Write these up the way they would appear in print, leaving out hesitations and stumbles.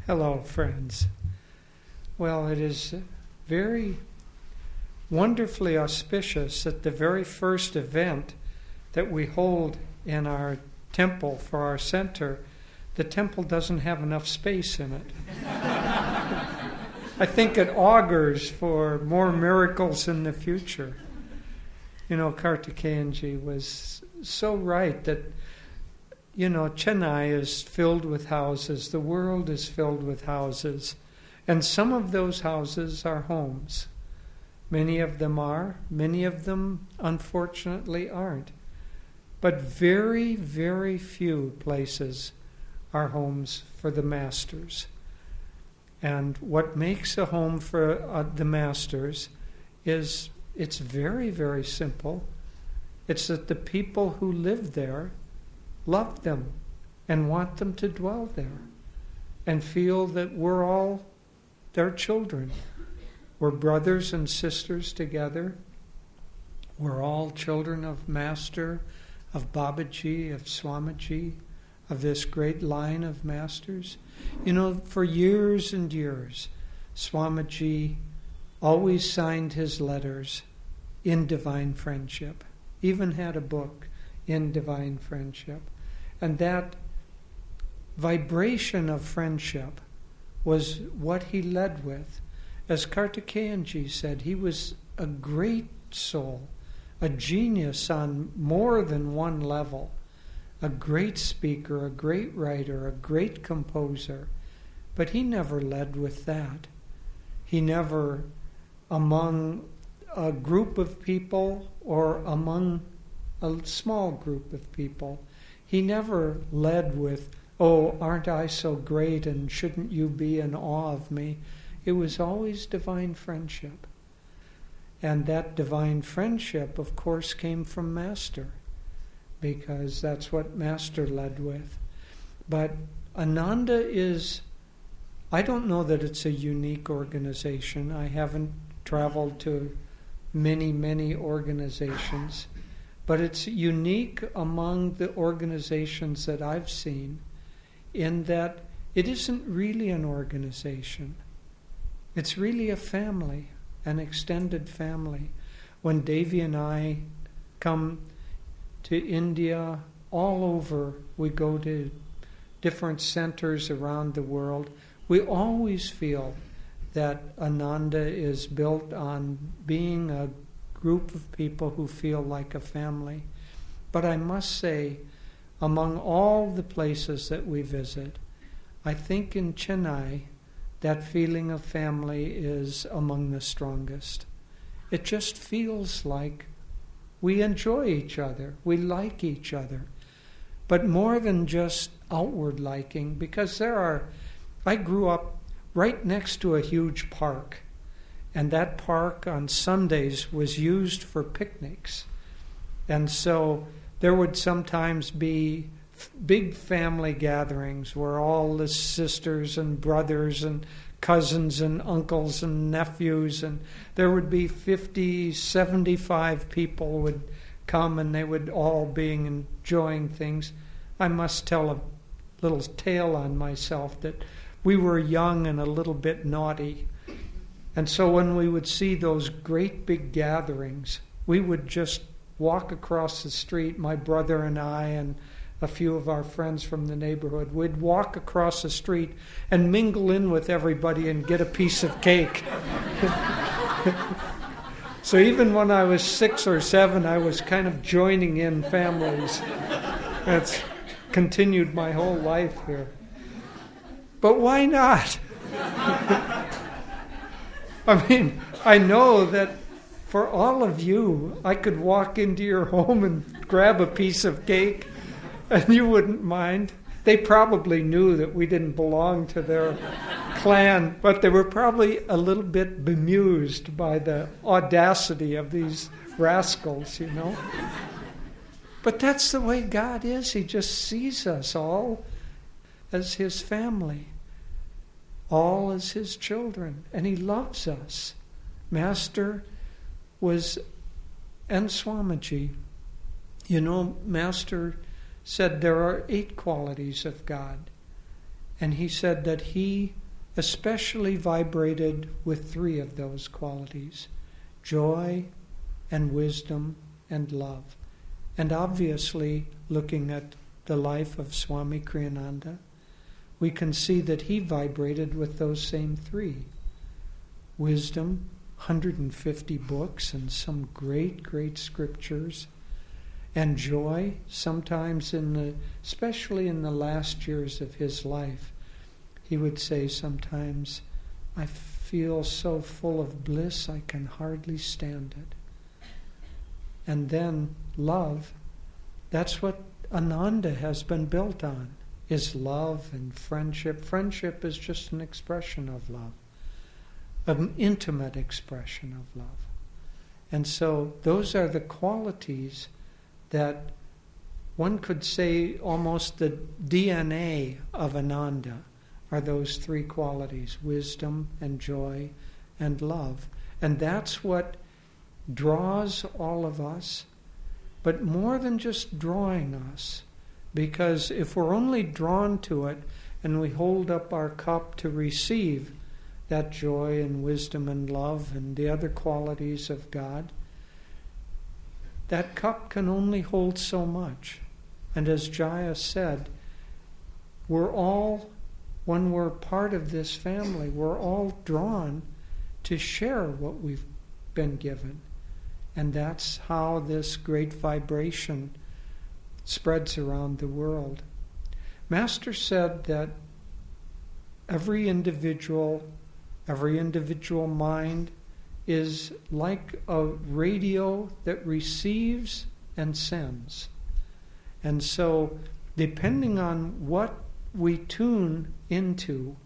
Hello, friends. Well, it is very wonderfully auspicious that the very first event that we hold in our temple for our center, the temple doesn't have enough space in it. I think it augurs for more miracles in the future. You know, Kartikeyanji was so right that, Chennai is filled with houses. The world is filled with houses. And some of those houses are homes. Many of them are. Many of them, unfortunately, aren't. But very, very few places are homes for the masters. And what makes a home for the masters is, it's very, very simple. It's that the people who live there love them and want them to dwell there and feel that we're all their children. We're brothers and sisters together. We're all children of Master, of Babaji, of Swamiji, of this great line of masters. For years and years, Swamiji always signed his letters in divine friendship, even had a book in divine friendship. And that vibration of friendship was what he led with. As Kartikeyanji said, he was a great soul, a genius on more than one level, a great speaker, a great writer, a great composer. But he never led with that. He never, among a group of people or among a small group of people, he never led with, "Oh, aren't I so great and shouldn't you be in awe of me?" It was always divine friendship. And that divine friendship, of course, came from Master, because that's what Master led with. But Ananda is, I don't know that it's a unique organization. I haven't traveled to many, many organizations. But it's unique among the organizations that I've seen in that it isn't really an organization. It's really a family, an extended family. When Devi and I come to India, all over, we go to different centers around the world, we always feel that Ananda is built on being a group of people who feel like a family. But I must say, among all the places that we visit, I think in Chennai, that feeling of family is among the strongest. It just feels like we enjoy each other, we like each other. But more than just outward liking, because I grew up right next to a huge park. And that park on Sundays was used for picnics. And so there would sometimes be big family gatherings where all the sisters and brothers and cousins and uncles and nephews, and there would be 50, 75 people would come, and they would all be enjoying things. I must tell a little tale on myself that we were young and a little bit naughty. And so when we would see those great big gatherings, we would just walk across the street, my brother and I and a few of our friends from the neighborhood. We'd walk across the street and mingle in with everybody and get a piece of cake. So even when I was 6 or 7, I was kind of joining in families. That's continued my whole life here. But why not? I mean, I know that for all of you, I could walk into your home and grab a piece of cake and you wouldn't mind. They probably knew that we didn't belong to their clan, but they were probably a little bit bemused by the audacity of these rascals, But that's the way God is. He just sees us all as His family, all as His children, and He loves us. Master and Swamiji, Master said there are 8 qualities of God. And he said that he especially vibrated with 3 of those qualities: joy and wisdom and love. And obviously, looking at the life of Swami Kriyananda, we can see that he vibrated with those same 3. Wisdom, 150 books and some great, great scriptures. And joy, sometimes especially in the last years of his life, he would say sometimes, I feel so full of bliss I can hardly stand it. And then love, that's what Ananda has been built on, is love and friendship. Friendship is just an expression of love, an intimate expression of love. And so those are the qualities that one could say almost the DNA of Ananda are those 3 qualities: wisdom and joy and love. And that's what draws all of us, but more than just drawing us, because if we're only drawn to it and we hold up our cup to receive that joy and wisdom and love and the other qualities of God, that cup can only hold so much. And as Jaya said, we're all, when we're part of this family, we're all drawn to share what we've been given. And that's how this great vibration spreads around the world. Master said that every individual mind is like a radio that receives and sends. And so, depending on what we tune into,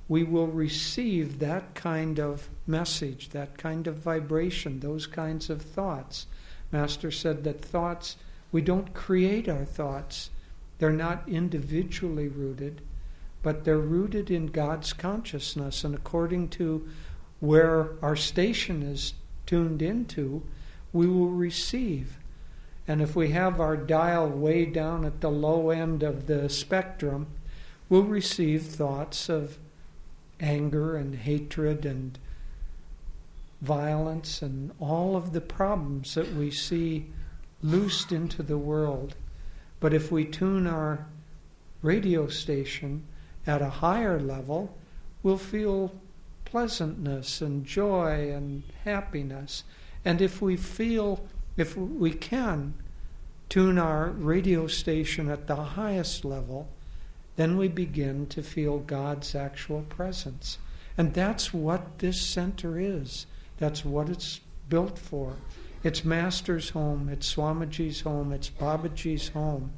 we will receive that kind of message, that kind of vibration, those kinds of thoughts. Master said that thoughts, we don't create our thoughts. They're not individually rooted, but they're rooted in God's consciousness. And according to where our station is tuned into, we will receive. And if we have our dial way down at the low end of the spectrum, we'll receive thoughts of anger and hatred and violence and all of the problems that we see loosed into the world. But if we tune our radio station at a higher level, we'll feel pleasantness and joy and happiness. And if we can tune our radio station at the highest level, then we begin to feel God's actual presence. And that's what this center is. That's what it's built for. It's Master's home, it's Swamiji's home, it's Babaji's home.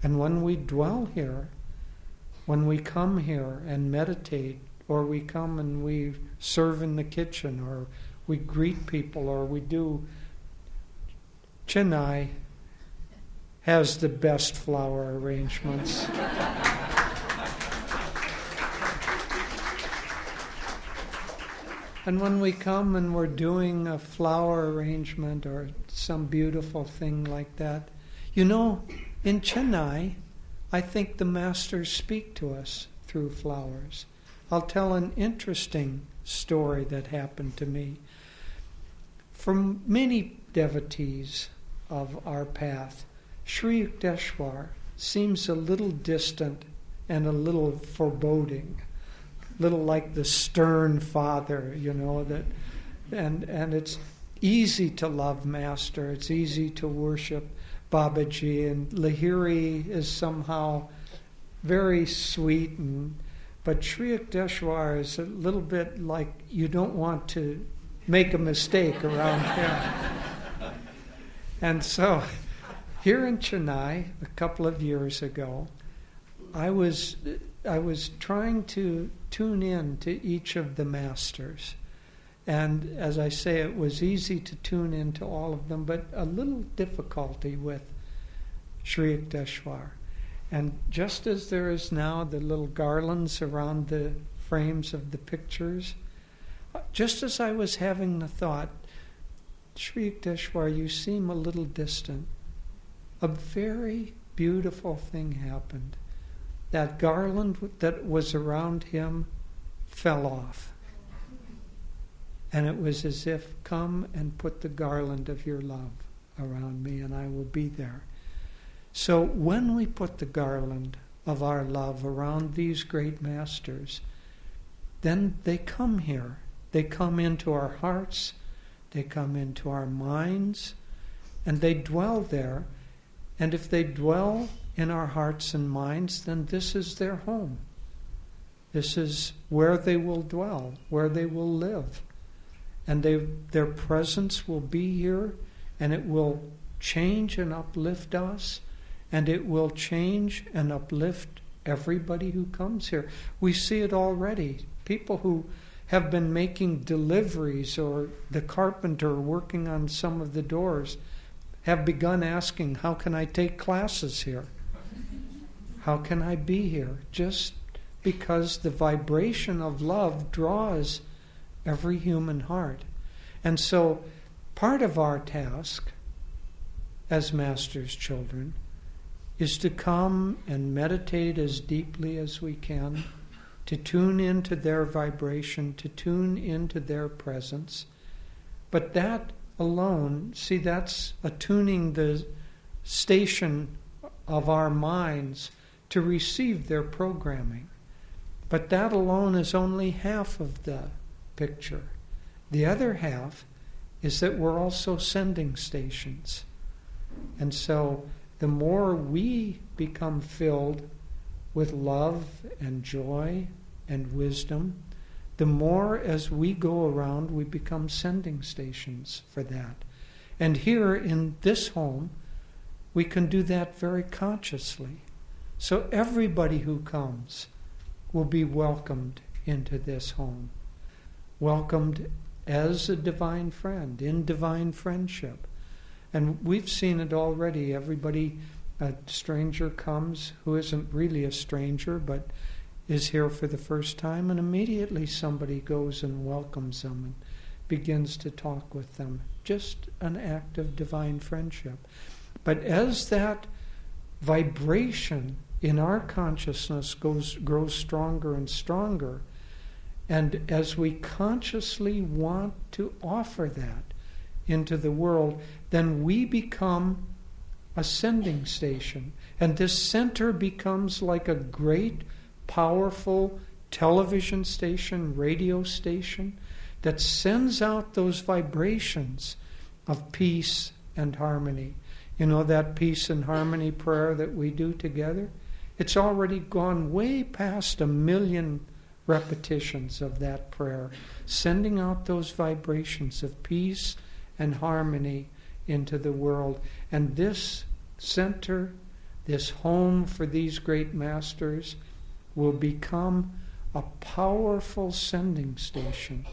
And when we dwell here, when we come here and meditate, or we come and we serve in the kitchen, or we greet people, or we do... Chennai has the best flower arrangements. And when we come and we're doing a flower arrangement or some beautiful thing like that, in Chennai, I think the masters speak to us through flowers. I'll tell an interesting story that happened to me. For many devotees of our path, Sri Yukteswar seems a little distant and a little foreboding, little like the stern father, and it's easy to love Master, it's easy to worship Babaji, and Lahiri is somehow very sweet, but Sri Yukteswar is a little bit like you don't want to make a mistake around him. And so, here in Chennai, a couple of years ago, I was trying to tune in to each of the masters. And as I say, it was easy to tune in to all of them, but a little difficulty with Sri Yukteswar. And just as there is now the little garlands around the frames of the pictures, just as I was having the thought, Sri Yukteswar, you seem a little distant, a very beautiful thing happened. that garland that was around him fell off. And it was as if, come and put the garland of your love around me and I will be there. So when we put the garland of our love around these great masters, then they come here. They come into our hearts, they come into our minds, and they dwell there. And if they dwell in our hearts and minds, then this is their home. This is where they will dwell, where they will live. And their presence will be here, and it will change and uplift us, and it will change and uplift everybody who comes here. We see it already. People who have been making deliveries, or the carpenter working on some of the doors, have begun asking, how can I take classes here? How can I be here? Just because the vibration of love draws every human heart. And so part of our task as Master's children is to come and meditate as deeply as we can, to tune into their vibration, to tune into their presence. But that alone, see, that's attuning the station of our minds to receive their programming. But that alone is only half of the picture. The other half is that we're also sending stations. And so the more we become filled with love and joy and wisdom, the more as we go around we become sending stations for that. And here in this home, we can do that very consciously. So everybody who comes will be welcomed into this home, welcomed as a divine friend, in divine friendship. And we've seen it already. Everybody, a stranger comes who isn't really a stranger, but is here for the first time, and immediately somebody goes and welcomes them and begins to talk with them. Just an act of divine friendship. But as that vibration in our consciousness grows stronger and stronger, and as we consciously want to offer that into the world, then we become a sending station. And this center becomes like a great, powerful television station, radio station, that sends out those vibrations of peace and harmony. You know that peace and harmony prayer that we do together? It's already gone way past 1 million repetitions of that prayer, sending out those vibrations of peace and harmony into the world. And this center, this home for these great masters, will become a powerful sending station,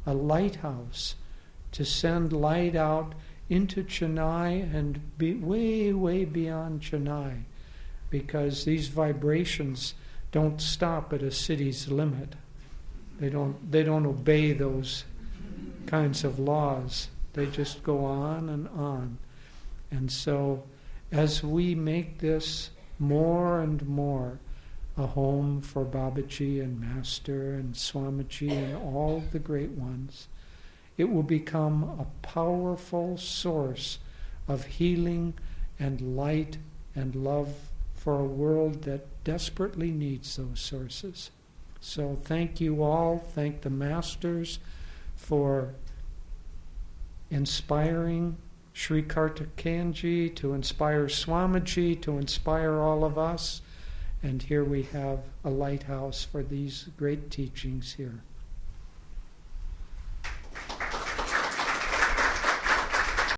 a lighthouse to send light out into Chennai and be way, way beyond Chennai, because these vibrations don't stop at a city's limit. They don't obey those kinds of laws. They just go on and on. And so as we make this more and more a home for Babaji and Master and Swamiji and all the great ones, it will become a powerful source of healing and light and love for a world that desperately needs those sources. So thank you all. Thank the Masters for inspiring Sri Kartikeyanji, to inspire Swamiji, to inspire all of us. And here we have a lighthouse for these great teachings here.